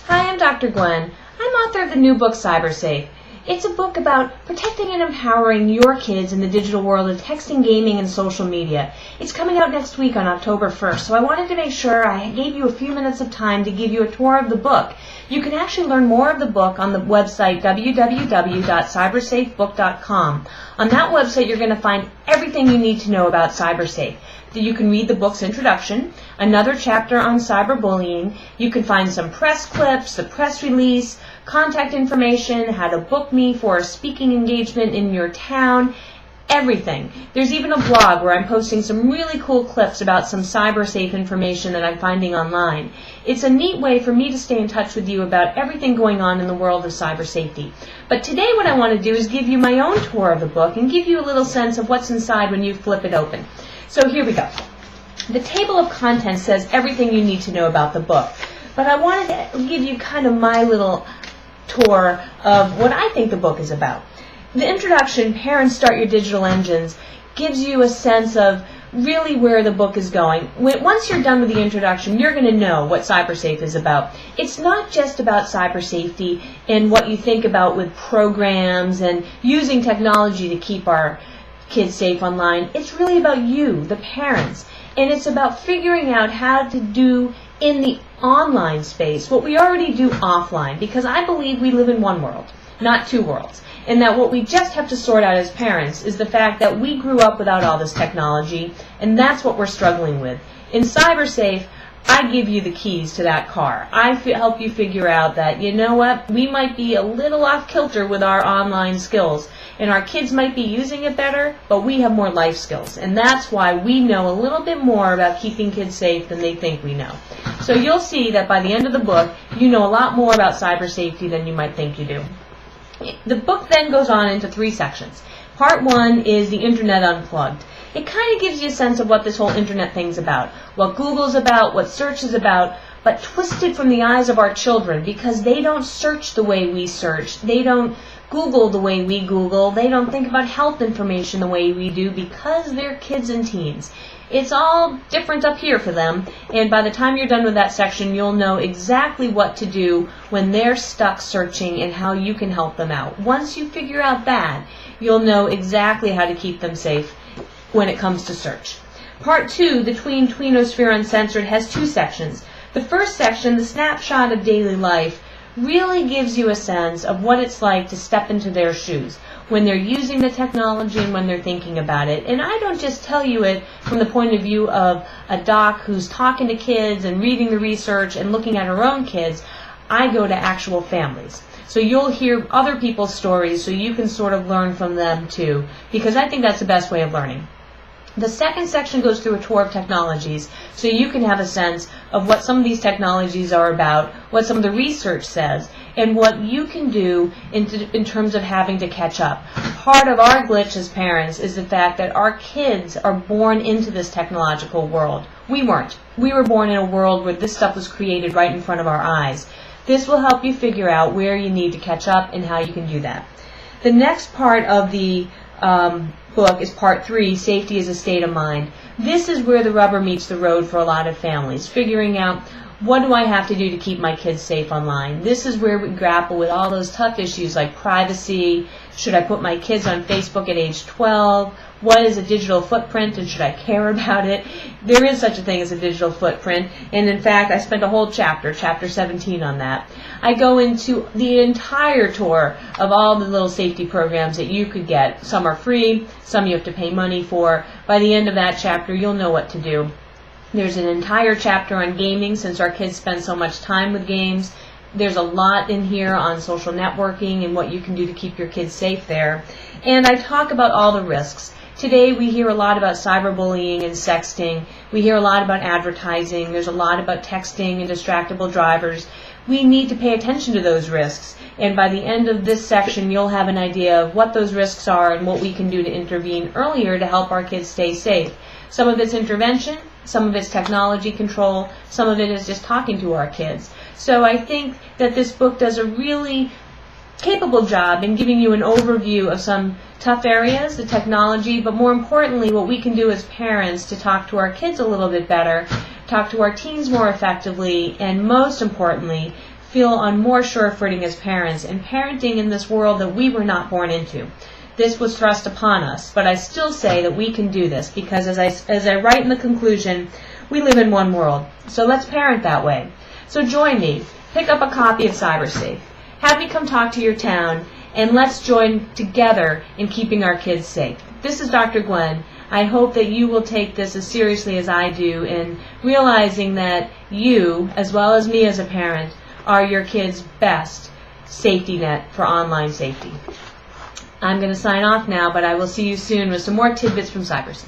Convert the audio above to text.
Hi, I'm Dr. Gwenn. I'm author of the new book, CyberSafe. It's a book about protecting and empowering your kids in the digital world of texting, gaming, and social media. It's coming out next week on October 1st, so I wanted to make sure I gave you a few minutes of time to give you a tour of the book. You can actually learn more of the book on the website www.cybersafebook.com. On that website, you're going to find everything you need to know about CyberSafe. You can read the book's introduction, another chapter on cyberbullying. You can find some press clips, the press release, contact information, how to book me for a speaking engagement in your town, everything. There's even a blog where I'm posting some really cool clips about some CyberSafe information that I'm finding online. It's a neat way for me to stay in touch with you about everything going on in the world of cyber safety. But today what I want to do is give you my own tour of the book and give you a little sense of what's inside when you flip it open. So here we go. The table of contents says everything you need to know about the book. But I wanted to give you kind of my little tour of what I think the book is about. The introduction, Parents Start Your Digital Engines, gives you a sense of really where the book is going. Once you're done with the introduction, you're going to know what CyberSafe is about. It's not just about cyber safety and what you think about with programs and using technology to keep our kids safe online. It's really about you, the parents, and it's about figuring out how to do in the online space what we already do offline, because I believe we live in one world, not two worlds, and that what we just have to sort out as parents is the fact that we grew up without all this technology, and that's what we're struggling with. In CyberSafe, I give you the keys to that car. I help you figure out that, you know what, we might be a little off kilter with our online skills, and our kids might be using it better, but we have more life skills. And that's why we know a little bit more about keeping kids safe than they think we know. So you'll see that by the end of the book, you know a lot more about cyber safety than you might think you do. The book then goes on into 3 sections. Part 1 is the Internet Unplugged. It kind of gives you a sense of what this whole Internet thing's about, what Google's about, what search is about, but twisted from the eyes of our children, because they don't search the way we search. They don't Google the way we Google. They don't think about health information the way we do, because they're kids and teens. It's all different up here for them, and by the time you're done with that section, you'll know exactly what to do when they're stuck searching and how you can help them out. Once you figure out that, you'll know exactly how to keep them safe when it comes to search. Part 2, the Tweenosphere Uncensored, has 2 sections. The first section, the snapshot of daily life, really gives you a sense of what it's like to step into their shoes when they're using the technology and when they're thinking about it. And I don't just tell you it from the point of view of a doc who's talking to kids and reading the research and looking at her own kids. I go to actual families. So you'll hear other people's stories so you can sort of learn from them too, because I think that's the best way of learning. The second section goes through a tour of technologies, so you can have a sense of what some of these technologies are about, what some of the research says, and what you can do in terms of having to catch up. Part of our glitch as parents is the fact that our kids are born into this technological world. We weren't. We were born in a world where this stuff was created right in front of our eyes. This will help you figure out where you need to catch up and how you can do that. The next part of the book is part 3, Safety is a State of Mind. This is where the rubber meets the road for a lot of families, figuring out, what do I have to do to keep my kids safe online? This is where we grapple with all those tough issues like privacy. Should I put my kids on Facebook at age 12? What is a digital footprint, and should I care about it? There is such a thing as a digital footprint, and in fact I spent a whole chapter 17 on that. I go into the entire tour of all the little safety programs that you could get. Some are free, some you have to pay money for. By the end of that chapter, you'll know what to do. There's an entire chapter on gaming, since our kids spend so much time with games. There's a lot in here on social networking and what you can do to keep your kids safe there. And I talk about all the risks. Today we hear a lot about cyberbullying and sexting. We hear a lot about advertising. There's a lot about texting and distractible drivers. We need to pay attention to those risks. And by the end of this section, you'll have an idea of what those risks are and what we can do to intervene earlier to help our kids stay safe. Some of it's intervention, some of it's technology control, some of it is just talking to our kids. So I think that this book does a really capable job in giving you an overview of some tough areas, the technology, but more importantly, what we can do as parents to talk to our kids a little bit better, talk to our teens more effectively, and most importantly, feel on more sure footing as parents and parenting in this world that we were not born into. This was thrust upon us, but I still say that we can do this because as I write in the conclusion, we live in one world. So let's parent that way. So join me. Pick up a copy of CyberSafe. Have me come talk to your town, and let's join together in keeping our kids safe. This is Dr. Gwenn. I hope that you will take this as seriously as I do in realizing that you, as well as me as a parent, are your kids' best safety net for online safety. I'm going to sign off now, but I will see you soon with some more tidbits from CyberSafe.